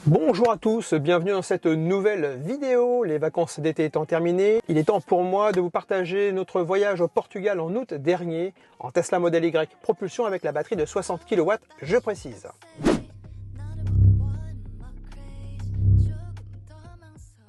Bonjour à tous, bienvenue dans cette nouvelle vidéo. Les vacances d'été étant terminées, il est temps pour moi de vous partager notre voyage au Portugal en août dernier en Tesla Model Y propulsion avec la batterie de 60 kW, je précise.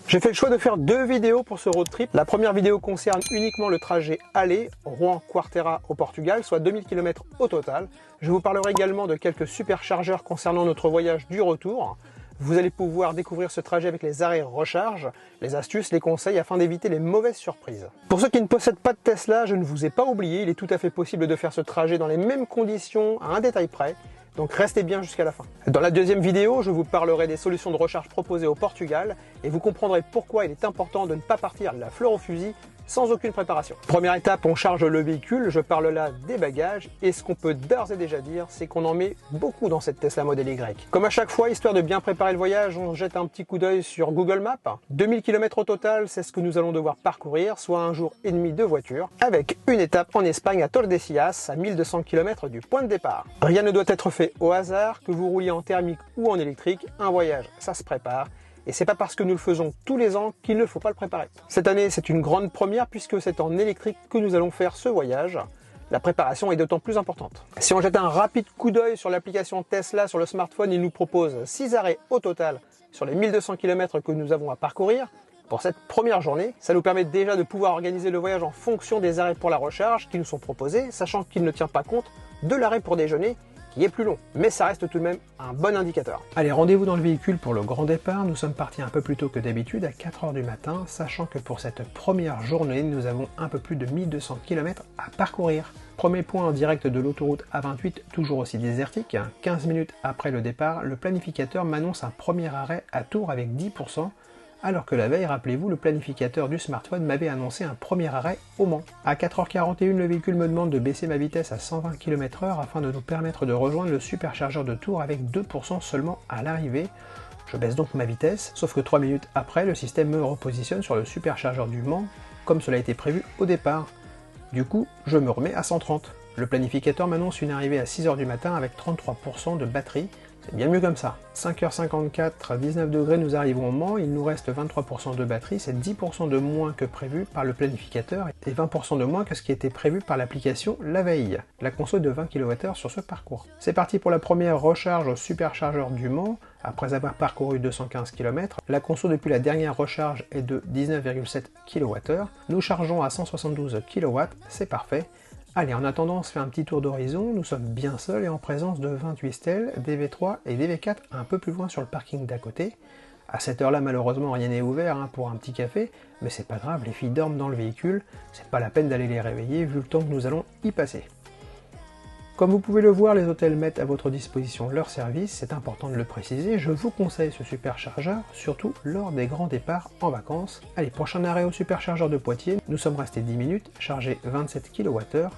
J'ai fait le choix de faire deux vidéos pour ce road trip. La première vidéo concerne uniquement le trajet aller Rouen-Quarteira au Portugal, soit 2000 km au total. Je vous parlerai également de quelques superchargeurs concernant notre voyage du retour. Vous allez pouvoir découvrir ce trajet avec les arrêts recharge, les astuces, les conseils afin d'éviter les mauvaises surprises. Pour ceux qui ne possèdent pas de Tesla, je ne vous ai pas oublié, il est tout à fait possible de faire ce trajet dans les mêmes conditions à un détail près. Donc restez bien jusqu'à la fin. Dans la deuxième vidéo, je vous parlerai des solutions de recharge proposées au Portugal et vous comprendrez pourquoi il est important de ne pas partir la fleur au fusil sans aucune préparation. Première étape, on charge le véhicule, je parle là des bagages et ce qu'on peut d'ores et déjà dire, c'est qu'on en met beaucoup dans cette Tesla Model Y. Comme à chaque fois, histoire de bien préparer le voyage, on jette un petit coup d'œil sur Google Maps. 2000 km au total, c'est ce que nous allons devoir parcourir, soit un jour et demi de voiture, avec une étape en Espagne à Tordesillas, à 1200 km du point de départ. Rien ne doit être fait au hasard, que vous rouliez en thermique ou en électrique, un voyage, ça se prépare. Et c'est pas parce que nous le faisons tous les ans qu'il ne faut pas le préparer. Cette année, c'est une grande première puisque c'est en électrique que nous allons faire ce voyage. La préparation est d'autant plus importante. Si on jette un rapide coup d'œil sur l'application Tesla sur le smartphone, il nous propose 6 arrêts au total sur les 1200 km que nous avons à parcourir. Pour cette première journée, ça nous permet déjà de pouvoir organiser le voyage en fonction des arrêts pour la recharge qui nous sont proposés, sachant qu'il ne tient pas compte de l'arrêt pour déjeuner, qui est plus long, mais ça reste tout de même un bon indicateur. Allez, rendez-vous dans le véhicule pour le grand départ. Nous sommes partis un peu plus tôt que d'habitude, à 4 h du matin, sachant que pour cette première journée, nous avons un peu plus de 1200 km à parcourir. Premier point en direct de l'autoroute A28, toujours aussi désertique. 15 minutes après le départ, le planificateur m'annonce un premier arrêt à Tours avec 10%, alors que la veille, rappelez-vous, le planificateur du smartphone m'avait annoncé un premier arrêt au Mans. À 4 h 41, le véhicule me demande de baisser ma vitesse à 120 km/h afin de nous permettre de rejoindre le superchargeur de Tours avec 2% seulement à l'arrivée. Je baisse donc ma vitesse, sauf que 3 minutes après, le système me repositionne sur le superchargeur du Mans, comme cela a été prévu au départ. Du coup, je me remets à 130. Le planificateur m'annonce une arrivée à 6 h du matin avec 33% de batterie. C'est bien mieux comme ça. 5 h 54, 19 degrés, nous arrivons au Mans, il nous reste 23% de batterie, c'est 10% de moins que prévu par le planificateur et 20% de moins que ce qui était prévu par l'application la veille. La conso est de 20 kWh sur ce parcours. C'est parti pour la première recharge au superchargeur du Mans. Après avoir parcouru 215 km, la conso depuis la dernière recharge est de 19,7 kWh. Nous chargeons à 172 kW, c'est parfait. Allez, en attendant, on se fait un petit tour d'horizon, nous sommes bien seuls et en présence de 28 Stell, DV3 et DV4 un peu plus loin sur le parking d'à côté. À cette heure-là, malheureusement, rien n'est ouvert pour un petit café, mais c'est pas grave, les filles dorment dans le véhicule, c'est pas la peine d'aller les réveiller vu le temps que nous allons y passer. Comme vous pouvez le voir, les hôtels mettent à votre disposition leur service, c'est important de le préciser, je vous conseille ce superchargeur, surtout lors des grands départs en vacances. Allez, prochain arrêt au superchargeur de Poitiers, nous sommes restés 10 minutes, chargé 27 kWh,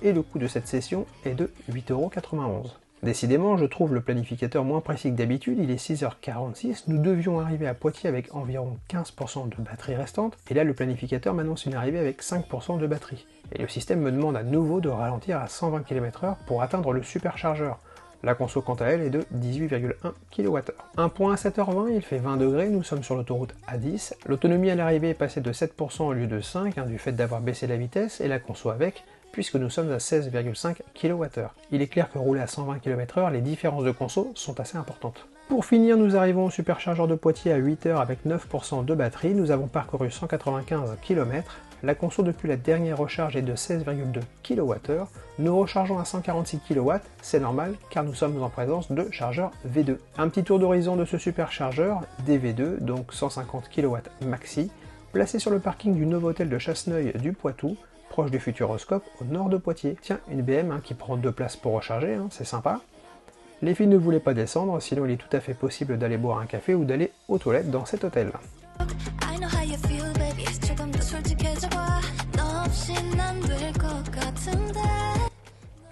et le coût de cette session est de 8,91 €. Décidément, je trouve le planificateur moins précis que d'habitude, il est 6 h 46, nous devions arriver à Poitiers avec environ 15% de batterie restante, et là le planificateur m'annonce une arrivée avec 5% de batterie. Et le système me demande à nouveau de ralentir à 120 km/h pour atteindre le superchargeur. La conso quant à elle est de 18,1 kWh. Un point à 7 h 20, il fait 20 degrés, nous sommes sur l'autoroute A10. L'autonomie à l'arrivée est passée de 7% au lieu de 5%, du fait d'avoir baissé la vitesse, et la conso avec, puisque nous sommes à 16,5 kWh. Il est clair que rouler à 120 km/h, les différences de conso sont assez importantes. Pour finir, nous arrivons au superchargeur de Poitiers à 8 h avec 9% de batterie, nous avons parcouru 195 km. La conso depuis la dernière recharge est de 16,2 kWh. Nous rechargeons à 146 kW, c'est normal car nous sommes en présence de chargeur V2. Un petit tour d'horizon de ce superchargeur, DV2, donc 150 kW maxi, placé sur le parking du Novotel de Chasseneuil du Poitou, proche du Futuroscope au nord de Poitiers. Tiens, une BM qui prend 2 places pour recharger, c'est sympa. Les filles ne voulaient pas descendre, sinon il est tout à fait possible d'aller boire un café ou d'aller aux toilettes dans cet hôtel.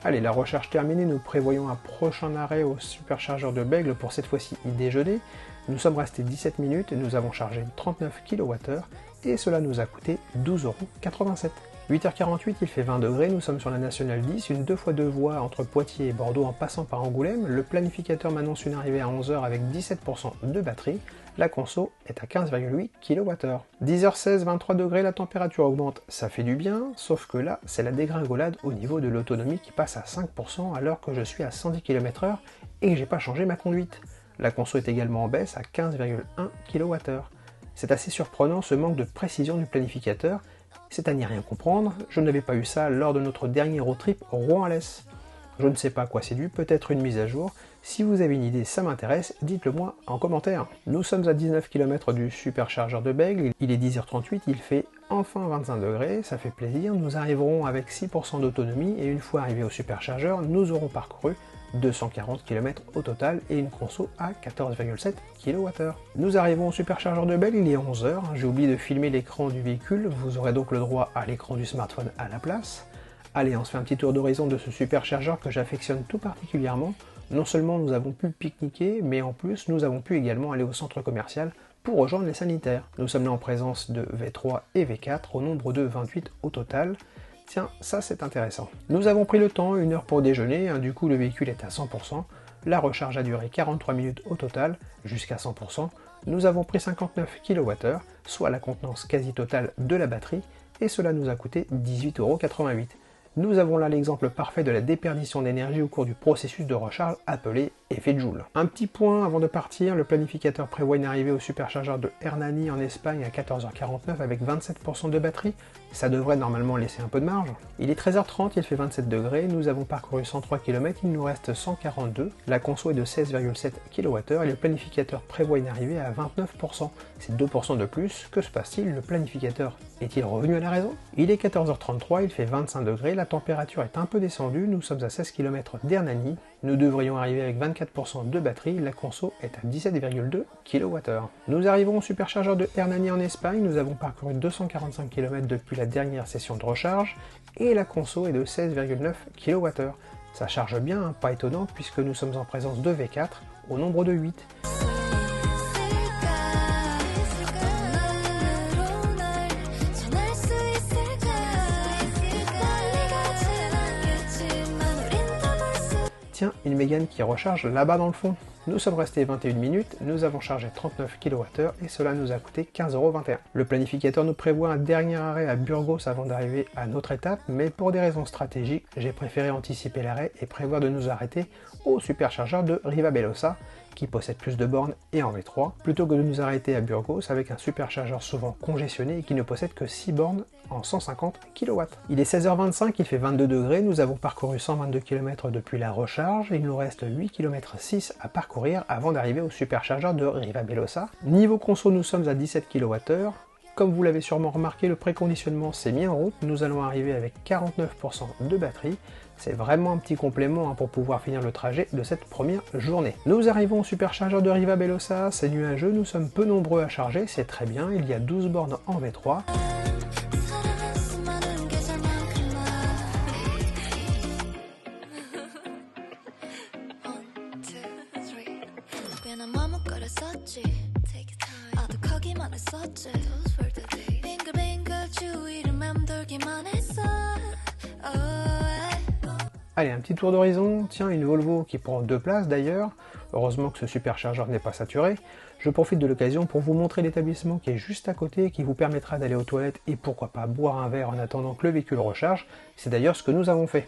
Allez, la recharge terminée, nous prévoyons un prochain arrêt au superchargeur de Bègles pour cette fois-ci y déjeuner. Nous sommes restés 17 minutes et nous avons chargé 39 kWh et cela nous a coûté 12,87 €. 8h48, il fait 20 degrés, nous sommes sur la Nationale 10, une 2x2 voies entre Poitiers et Bordeaux en passant par Angoulême. Le planificateur m'annonce une arrivée à 11h avec 17% de batterie. La conso est à 15,8 kWh. 10h16, 23 degrés, la température augmente, ça fait du bien, sauf que là, c'est la dégringolade au niveau de l'autonomie qui passe à 5% alors que je suis à 110 km/h et que j'ai pas changé ma conduite. La conso est également en baisse à 15,1 kWh. C'est assez surprenant ce manque de précision du planificateur, c'est à n'y rien comprendre, je n'avais pas eu ça lors de notre dernier road trip Rouen-Alès. Je ne sais pas à quoi c'est dû, peut-être une mise à jour. Si vous avez une idée, ça m'intéresse, dites-le moi en commentaire. Nous sommes à 19 km du superchargeur de Bègles, il est 10h38, il fait enfin 25 degrés, ça fait plaisir. Nous arriverons avec 6% d'autonomie et une fois arrivés au superchargeur, nous aurons parcouru 240 km au total et une conso à 14,7 kWh. Nous arrivons au superchargeur de Bègles, il est 11h, j'ai oublié de filmer l'écran du véhicule, vous aurez donc le droit à l'écran du smartphone à la place. Allez, on se fait un petit tour d'horizon de ce superchargeur que j'affectionne tout particulièrement. Non seulement nous avons pu pique-niquer, mais en plus nous avons pu également aller au centre commercial pour rejoindre les sanitaires. Nous sommes là en présence de V3 et V4, au nombre de 28 au total. Tiens, ça c'est intéressant. Nous avons pris le temps, 1 heure pour déjeuner, du coup le véhicule est à 100%. La recharge a duré 43 minutes au total, jusqu'à 100%. Nous avons pris 59 kWh, soit la contenance quasi totale de la batterie, et cela nous a coûté 18,88 €. Nous avons là l'exemple parfait de la déperdition d'énergie au cours du processus de recharge appelé effet de Joule. Un petit point avant de partir, le planificateur prévoit une arrivée au superchargeur de Hernani en Espagne à 14h49 avec 27% de batterie. Ça devrait normalement laisser un peu de marge. Il est 13h30, il fait 27 degrés, nous avons parcouru 103 km, il nous reste 142. La conso est de 16,7 kWh et le planificateur prévoit une arrivée à 29%. C'est 2% de plus. Que se passe-t-il? Le planificateur est-il revenu à la raison? Il est 14h33, il fait 25 degrés, la température est un peu descendue, nous sommes à 16 km d'Hernani. Nous devrions arriver avec 24% de batterie, la conso est à 17,2 kWh. Nous arrivons au superchargeur de Hernani en Espagne, nous avons parcouru 245 km depuis la dernière session de recharge, et la conso est de 16,9 kWh. Ça charge bien, hein, pas étonnant, puisque nous sommes en présence de V4, au nombre de 8. Tiens, une Mégane qui recharge là-bas dans le fond. Nous sommes restés 21 minutes, nous avons chargé 39 kWh et cela nous a coûté 15,21 €. Le planificateur nous prévoit un dernier arrêt à Burgos avant d'arriver à notre étape, mais pour des raisons stratégiques, j'ai préféré anticiper l'arrêt et prévoir de nous arrêter au superchargeur de Rivabellosa, qui possède plus de bornes et en V3, plutôt que de nous arrêter à Burgos avec un superchargeur souvent congestionné et qui ne possède que 6 bornes en 150 kW. Il est 16h25, il fait 22 degrés, nous avons parcouru 122 km depuis la recharge, il nous reste 8 km 6 à parcourir avant d'arriver au superchargeur de Rivabellosa. Niveau conso, nous sommes à 17 kWh. Comme vous l'avez sûrement remarqué, le préconditionnement s'est mis en route, nous allons arriver avec 49% de batterie. C'est vraiment un petit complément pour pouvoir finir le trajet de cette première journée. Nous arrivons au superchargeur de Rivabellosa, c'est nuageux, nous sommes peu nombreux à charger, c'est très bien, il y a 12 bornes en V3. Allez, un petit tour d'horizon, tiens, une Volvo qui prend 2 places d'ailleurs, heureusement que ce superchargeur n'est pas saturé. Je profite de l'occasion pour vous montrer l'établissement qui est juste à côté, qui vous permettra d'aller aux toilettes et pourquoi pas boire un verre en attendant que le véhicule recharge. C'est d'ailleurs ce que nous avons fait.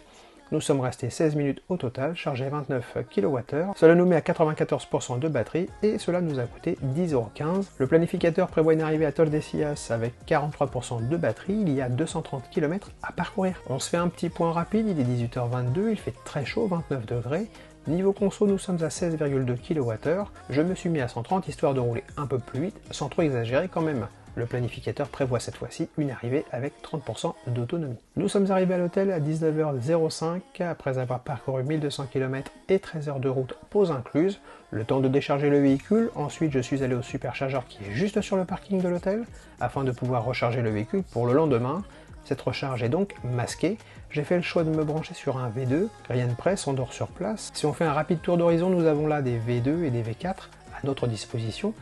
Nous sommes restés 16 minutes au total, chargés 29 kWh. Cela nous met à 94% de batterie et cela nous a coûté 10,15 €. Le planificateur prévoit une arrivée à Tordesillas avec 43% de batterie. Il y a 230 km à parcourir. On se fait un petit point rapide, il est 18h22, il fait très chaud, 29 degrés. Niveau conso, nous sommes à 16,2 kWh. Je me suis mis à 130 histoire de rouler un peu plus vite, sans trop exagérer quand même. Le planificateur prévoit cette fois-ci une arrivée avec 30% d'autonomie. Nous sommes arrivés à l'hôtel à 19h05 après avoir parcouru 1200 km et 13 heures de route, pause incluse. Le temps de décharger le véhicule, ensuite je suis allé au superchargeur qui est juste sur le parking de l'hôtel afin de pouvoir recharger le véhicule pour le lendemain. Cette recharge est donc masquée. J'ai fait le choix de me brancher sur un V2, rien de presse, on dort sur place. Si on fait un rapide tour d'horizon, nous avons là des V2 et des V4 à notre disposition.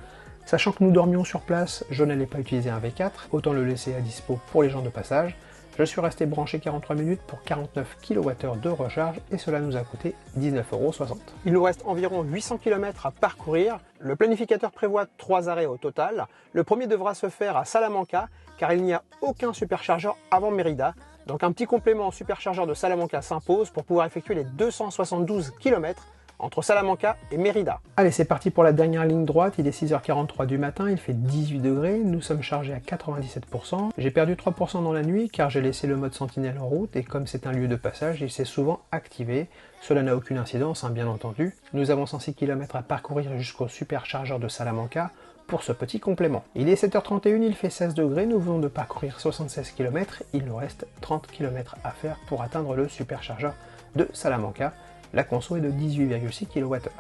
Sachant que nous dormions sur place, je n'allais pas utiliser un V4, autant le laisser à dispo pour les gens de passage. Je suis resté branché 43 minutes pour 49 kWh de recharge et cela nous a coûté 19,60 €. Il nous reste environ 800 km à parcourir. Le planificateur prévoit 3 arrêts au total. Le premier devra se faire à Salamanca car il n'y a aucun superchargeur avant Mérida. Donc un petit complément superchargeur de Salamanca s'impose pour pouvoir effectuer les 272 km entre Salamanca et Mérida. Allez, c'est parti pour la dernière ligne droite. Il est 6h43 du matin, il fait 18 degrés, nous sommes chargés à 97%. J'ai perdu 3% dans la nuit car j'ai laissé le mode sentinelle en route et comme c'est un lieu de passage, il s'est souvent activé. Cela n'a aucune incidence, hein, bien entendu. Nous avons 106 km à parcourir jusqu'au superchargeur de Salamanca pour ce petit complément. Il est 7h31, il fait 16 degrés, nous venons de parcourir 76 km, il nous reste 30 km à faire pour atteindre le superchargeur de Salamanca. La conso est de 18,6 kWh.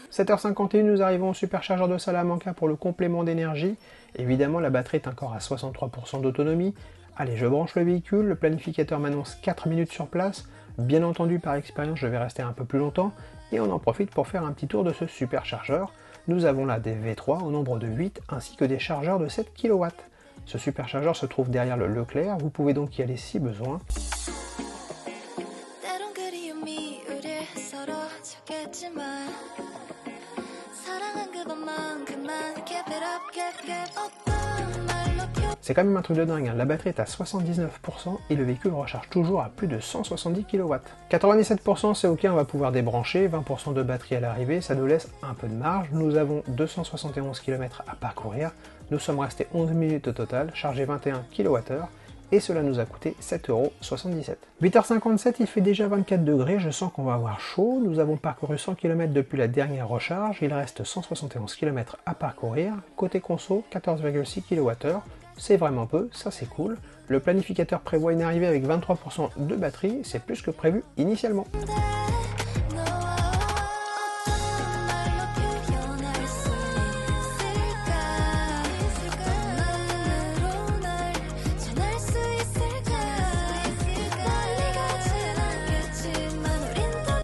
« 7h51, nous arrivons au superchargeur de Salamanca pour le complément d'énergie. Évidemment, la batterie est encore à 63% d'autonomie. Allez, je branche le véhicule, le planificateur m'annonce 4 minutes sur place. Bien entendu, par expérience, je vais rester un peu plus longtemps et on en profite pour faire un petit tour de ce superchargeur. Nous avons là des V3 au nombre de 8 ainsi que des chargeurs de 7 kW. Ce superchargeur se trouve derrière le Leclerc, vous pouvez donc y aller si besoin. C'est quand même un truc de dingue, hein. La batterie est à 79% et le véhicule recharge toujours à plus de 170 kW. 97% c'est ok, on va pouvoir débrancher, 20% de batterie à l'arrivée, ça nous laisse un peu de marge. Nous avons 271 km à parcourir, nous sommes restés 11 minutes au total, chargé 21 kWh et cela nous a coûté 7,77 €. 8h57, il fait déjà 24 degrés, je sens qu'on va avoir chaud. Nous avons parcouru 100 km depuis la dernière recharge, il reste 171 km à parcourir. Côté conso, 14,6 kWh. C'est vraiment peu, ça c'est cool. Le planificateur prévoit une arrivée avec 23% de batterie, c'est plus que prévu initialement.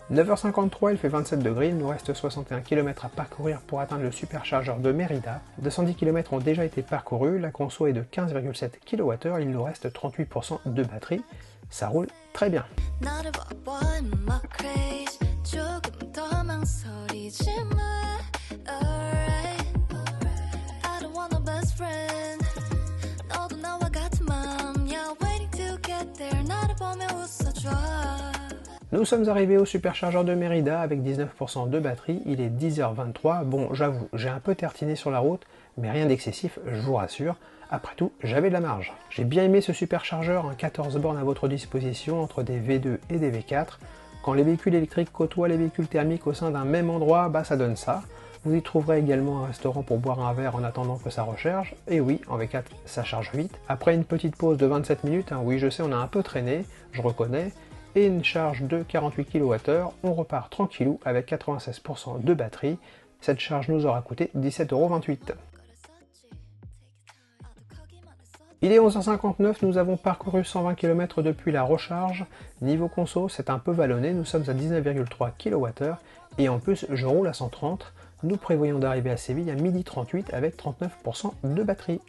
« 9h53, il fait 27 degrés, il nous reste 61 km à parcourir pour atteindre le superchargeur de Mérida. 210 km ont déjà été parcourus, la conso est de 15,7 kWh, il nous reste 38% de batterie. Ça roule très bien. Nous sommes arrivés au superchargeur de Mérida avec 19% de batterie, il est 10h23. Bon, j'avoue, j'ai un peu tertiné sur la route, mais rien d'excessif, je vous rassure. Après tout, j'avais de la marge. J'ai bien aimé ce superchargeur, 14 bornes à votre disposition entre des V2 et des V4. Quand les véhicules électriques côtoient les véhicules thermiques au sein d'un même endroit, bah ça donne ça. Vous y trouverez également un restaurant pour boire un verre en attendant que ça recharge. Et oui, en V4, ça charge vite. Après une petite pause de 27 minutes, oui je sais, on a un peu traîné, je reconnais, et une charge de 48 kWh, on repart tranquillou avec 96% de batterie. Cette charge nous aura coûté 17,28 €. Il est 11h59, nous avons parcouru 120 km depuis la recharge. Niveau conso, c'est un peu vallonné, nous sommes à 19,3 kWh et en plus je roule à 130. Nous prévoyons d'arriver à Séville à 12h38 avec 39% de batterie.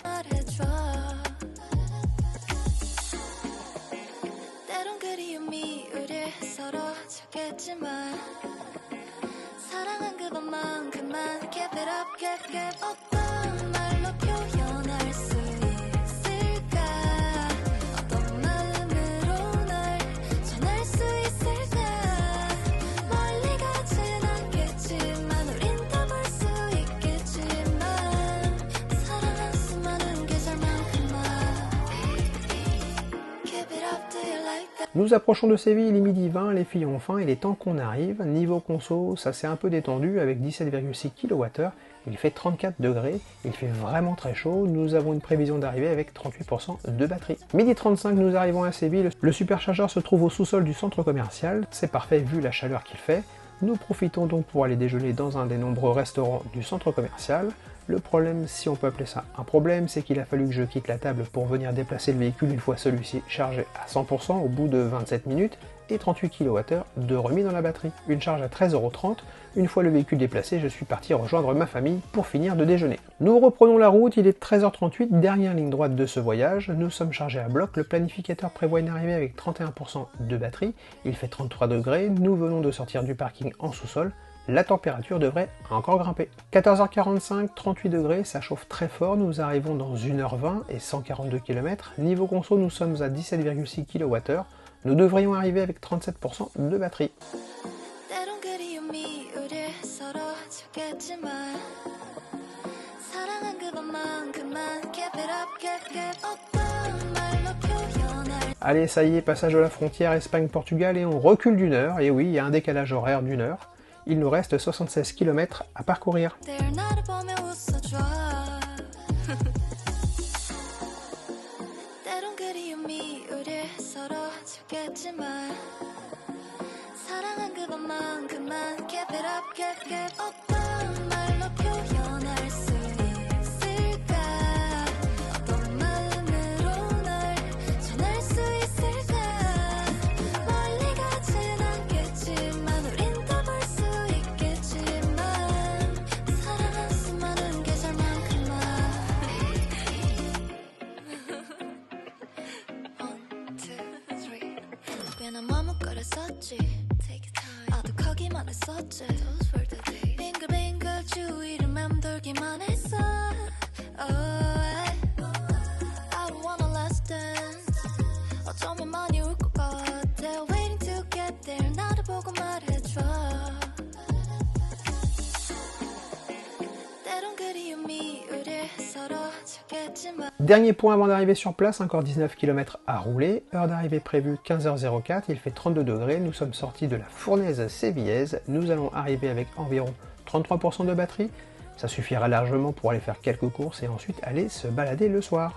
Nous approchons de Séville, il est 12h20, les filles ont faim, il est temps qu'on arrive. Niveau conso, ça s'est un peu détendu avec 17,6 kWh, il fait 34 degrés, il fait vraiment très chaud, nous avons une prévision d'arrivée avec 38% de batterie. 12h35, nous arrivons à Séville, le superchargeur se trouve au sous-sol du centre commercial, c'est parfait vu la chaleur qu'il fait. Nous profitons donc pour aller déjeuner dans un des nombreux restaurants du centre commercial. Le problème, si on peut appeler ça un problème, c'est qu'il a fallu que je quitte la table pour venir déplacer le véhicule une fois celui-ci chargé à 100% au bout de 27 minutes. et 38 kWh de remis dans la batterie. Une charge à 13,30 €. Une fois le véhicule déplacé, je suis parti rejoindre ma famille pour finir de déjeuner. Nous reprenons la route, il est 13h38, dernière ligne droite de ce voyage. Nous sommes chargés à bloc, le planificateur prévoit une arrivée avec 31% de batterie. Il fait 33 degrés, nous venons de sortir du parking en sous-sol. La température devrait encore grimper. 14h45, 38 degrés, ça chauffe très fort, nous arrivons dans 1h20 et 142 km. Niveau conso, nous sommes à 17,6 kWh. Nous devrions arriver avec 37% de batterie. Allez, ça y est, passage de la frontière Espagne-Portugal et on recule d'une heure. Et oui, il y a un décalage horaire d'une heure. Il nous reste 76 km à parcourir. Dernier point avant d'arriver sur place, encore 19 km à rouler, heure d'arrivée prévue 15h04, il fait 32 degrés, nous sommes sortis de la fournaise sévillaise, nous allons arriver avec environ 33% de batterie, ça suffira largement pour aller faire quelques courses et ensuite aller se balader le soir.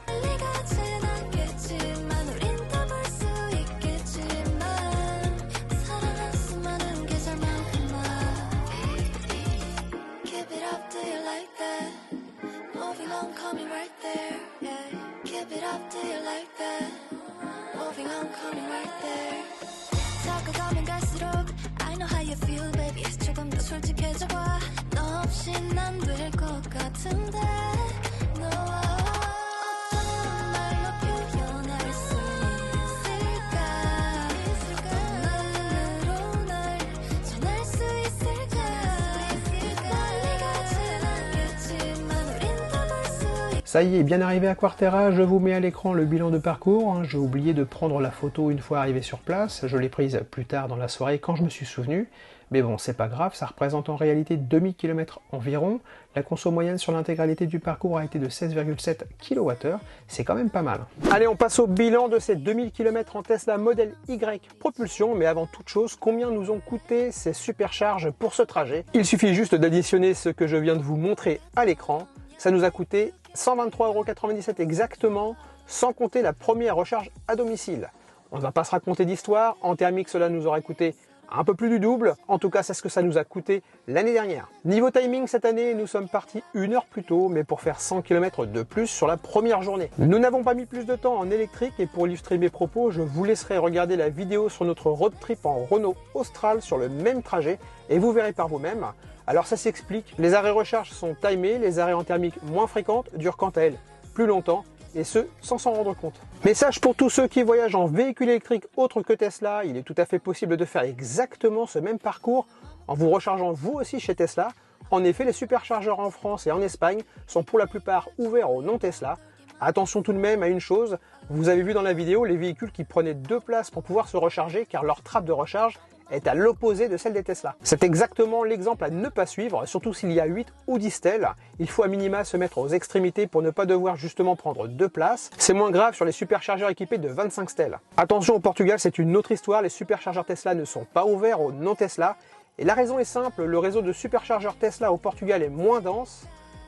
Ça y est, bien arrivé à Quartera, je vous mets à l'écran le bilan de parcours. J'ai oublié de prendre la photo une fois arrivé sur place, je l'ai prise plus tard dans la soirée quand je me suis souvenu. Mais bon, c'est pas grave, ça représente en réalité 2000 km environ. La conso moyenne sur l'intégralité du parcours a été de 16,7 kWh, c'est quand même pas mal. Allez, on passe au bilan de ces 2000 km en Tesla Model Y propulsion. Mais avant toute chose, combien nous ont coûté ces supercharges pour ce trajet? Il suffit juste d'additionner ce que je viens de vous montrer à l'écran. Ça nous a coûté 123,97 € exactement, sans compter la première recharge à domicile. On ne va pas se raconter d'histoire, en thermique cela nous aurait coûté un peu plus du double, en tout cas c'est ce que ça nous a coûté l'année dernière. Niveau timing, cette année, nous sommes partis 1 heure plus tôt, mais pour faire 100 km de plus sur la première journée. Nous n'avons pas mis plus de temps en électrique, et pour illustrer mes propos, je vous laisserai regarder la vidéo sur notre road trip en Renault Austral sur le même trajet, et vous verrez par vous-même. Alors ça s'explique, les arrêts recharge sont timés, les arrêts en thermique moins fréquentes durent quant à elles plus longtemps, et ce, sans s'en rendre compte. Message pour tous ceux qui voyagent en véhicule électrique autre que Tesla, il est tout à fait possible de faire exactement ce même parcours en vous rechargeant vous aussi chez Tesla. En effet, les superchargeurs en France et en Espagne sont pour la plupart ouverts aux non-Tesla. Attention tout de même à une chose, vous avez vu dans la vidéo les véhicules qui prenaient 2 places pour pouvoir se recharger car leur trappe de recharge est à l'opposé de celle des Tesla. C'est exactement l'exemple à ne pas suivre, surtout s'il y a 8 ou 10 stèles. Il faut à minima se mettre aux extrémités pour ne pas devoir justement prendre 2 places. C'est moins grave sur les superchargeurs équipés de 25 stèles. Attention, au Portugal, c'est une autre histoire, les superchargeurs Tesla ne sont pas ouverts aux non-Tesla. Et la raison est simple, le réseau de superchargeurs Tesla au Portugal est moins dense.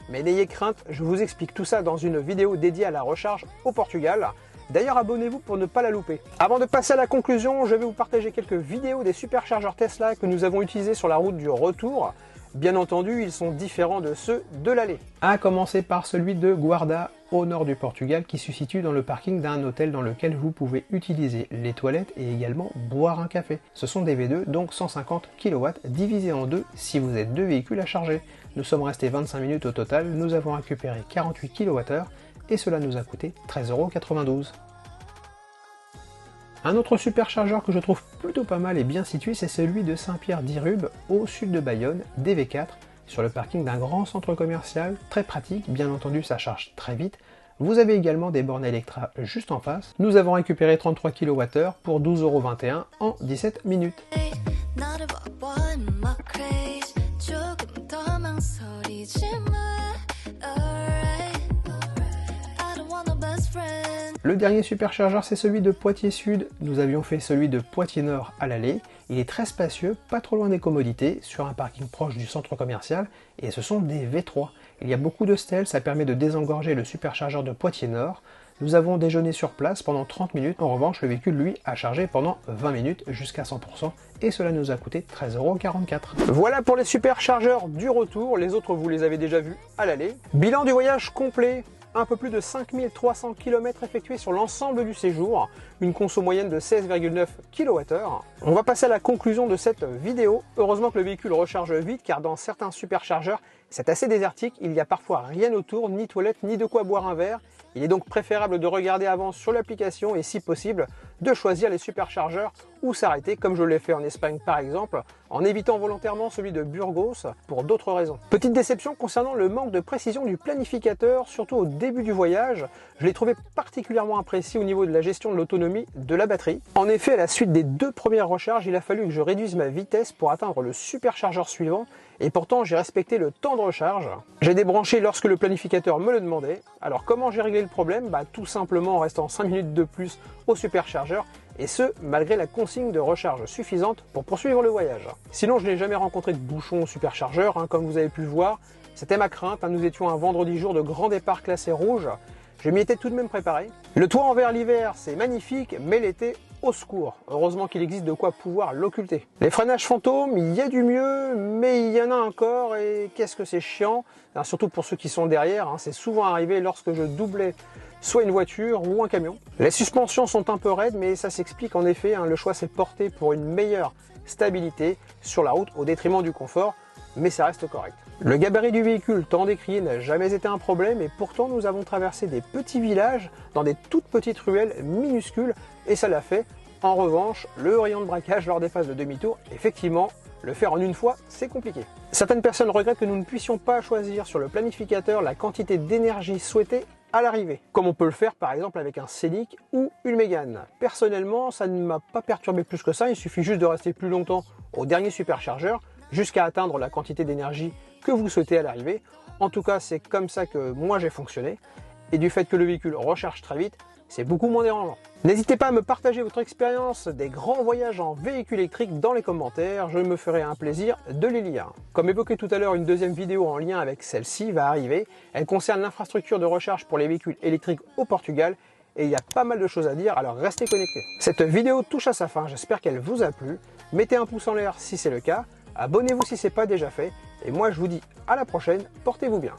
Mais n'ayez crainte, je vous explique tout ça dans une vidéo dédiée à la recharge au Portugal. D'ailleurs, abonnez-vous pour ne pas la louper. Avant de passer à la conclusion, je vais vous partager quelques vidéos des superchargeurs Tesla que nous avons utilisés sur la route du retour. Bien entendu, ils sont différents de ceux de l'aller. À commencer par celui de Guarda au nord du Portugal qui se situe dans le parking d'un hôtel dans lequel vous pouvez utiliser les toilettes et également boire un café. Ce sont des V2, donc 150 kW divisés en deux si vous êtes deux véhicules à charger. Nous sommes restés 25 minutes au total, nous avons récupéré 48 kWh et cela nous a coûté 13,92 €. Un autre superchargeur que je trouve plutôt pas mal et bien situé, c'est celui de Saint-Pierre-d'Irube, au sud de Bayonne, DV4, sur le parking d'un grand centre commercial, très pratique, bien entendu ça charge très vite. Vous avez également des bornes Electra juste en face. Nous avons récupéré 33 kWh pour 12,21 € en 17 minutes. Le dernier superchargeur, c'est celui de Poitiers Sud. Nous avions fait celui de Poitiers Nord à l'aller. Il est très spacieux, pas trop loin des commodités, sur un parking proche du centre commercial, et ce sont des V3. Il y a beaucoup de stèles, ça permet de désengorger le superchargeur de Poitiers Nord. Nous avons déjeuné sur place pendant 30 minutes. En revanche, le véhicule, lui, a chargé pendant 20 minutes jusqu'à 100%, et cela nous a coûté 13,44 €. Voilà pour les superchargeurs du retour. Les autres, vous les avez déjà vus à l'aller. Bilan du voyage complet. Un peu plus de 5300 km effectués sur l'ensemble du séjour, une conso moyenne de 16,9 kWh. On va passer à la conclusion de cette vidéo. Heureusement que le véhicule recharge vite, car dans certains superchargeurs, c'est assez désertique, il n'y a parfois rien autour, ni toilette, ni de quoi boire un verre. Il est donc préférable de regarder avant sur l'application et si possible, de choisir les superchargeurs ou s'arrêter, comme je l'ai fait en Espagne par exemple, en évitant volontairement celui de Burgos pour d'autres raisons. Petite déception concernant le manque de précision du planificateur, surtout au début du voyage. Je l'ai trouvé particulièrement imprécis au niveau de la gestion de l'autonomie de la batterie. En effet, à la suite des deux premières recharges, il a fallu que je réduise ma vitesse pour atteindre le superchargeur suivant, et pourtant j'ai respecté le temps de recharge. J'ai débranché lorsque le planificateur me le demandait. Alors comment j'ai réglé le problème? Tout simplement en restant 5 minutes de plus au superchargeur, et ce, malgré la consigne de recharge suffisante pour poursuivre le voyage. Sinon, je n'ai jamais rencontré de bouchon au superchargeur, comme vous avez pu le voir. C'était ma crainte, nous étions un vendredi jour de grand départ classé rouge. Je m'y étais tout de même préparé. Le toit en verre l'hiver, c'est magnifique, mais l'été, au secours. Heureusement qu'il existe de quoi pouvoir l'occulter. Les freinages fantômes, il y a du mieux, mais il y en a encore, et qu'est-ce que c'est chiant. Surtout pour ceux qui sont derrière, c'est souvent arrivé lorsque je doublais soit une voiture ou un camion. Les suspensions sont un peu raides, mais ça s'explique en effet, le choix s'est porté pour une meilleure stabilité sur la route au détriment du confort, mais ça reste correct. Le gabarit du véhicule, tant décrié, n'a jamais été un problème, et pourtant nous avons traversé des petits villages dans des toutes petites ruelles minuscules, et ça l'a fait. En revanche, le rayon de braquage lors des phases de demi-tour, effectivement, le faire en une fois, c'est compliqué. Certaines personnes regrettent que nous ne puissions pas choisir sur le planificateur la quantité d'énergie souhaitée à l'arrivée, comme on peut le faire par exemple avec un Scénic ou une Mégane. Personnellement, ça ne m'a pas perturbé plus que ça, il suffit juste de rester plus longtemps au dernier superchargeur jusqu'à atteindre la quantité d'énergie que vous souhaitez à l'arrivée. En tout cas, c'est comme ça que moi j'ai fonctionné, et du fait que le véhicule recharge très vite, c'est beaucoup moins dérangeant. N'hésitez pas à me partager votre expérience des grands voyages en véhicule électrique dans les commentaires, je me ferai un plaisir de les lire. Comme évoqué tout à l'heure, une deuxième vidéo en lien avec celle-ci va arriver. Elle concerne l'infrastructure de recharge pour les véhicules électriques au Portugal, et il y a pas mal de choses à dire, alors restez connectés. Cette vidéo touche à sa fin, j'espère qu'elle vous a plu. Mettez un pouce en l'air si c'est le cas, abonnez-vous si ce n'est pas déjà fait, et moi je vous dis à la prochaine, portez-vous bien.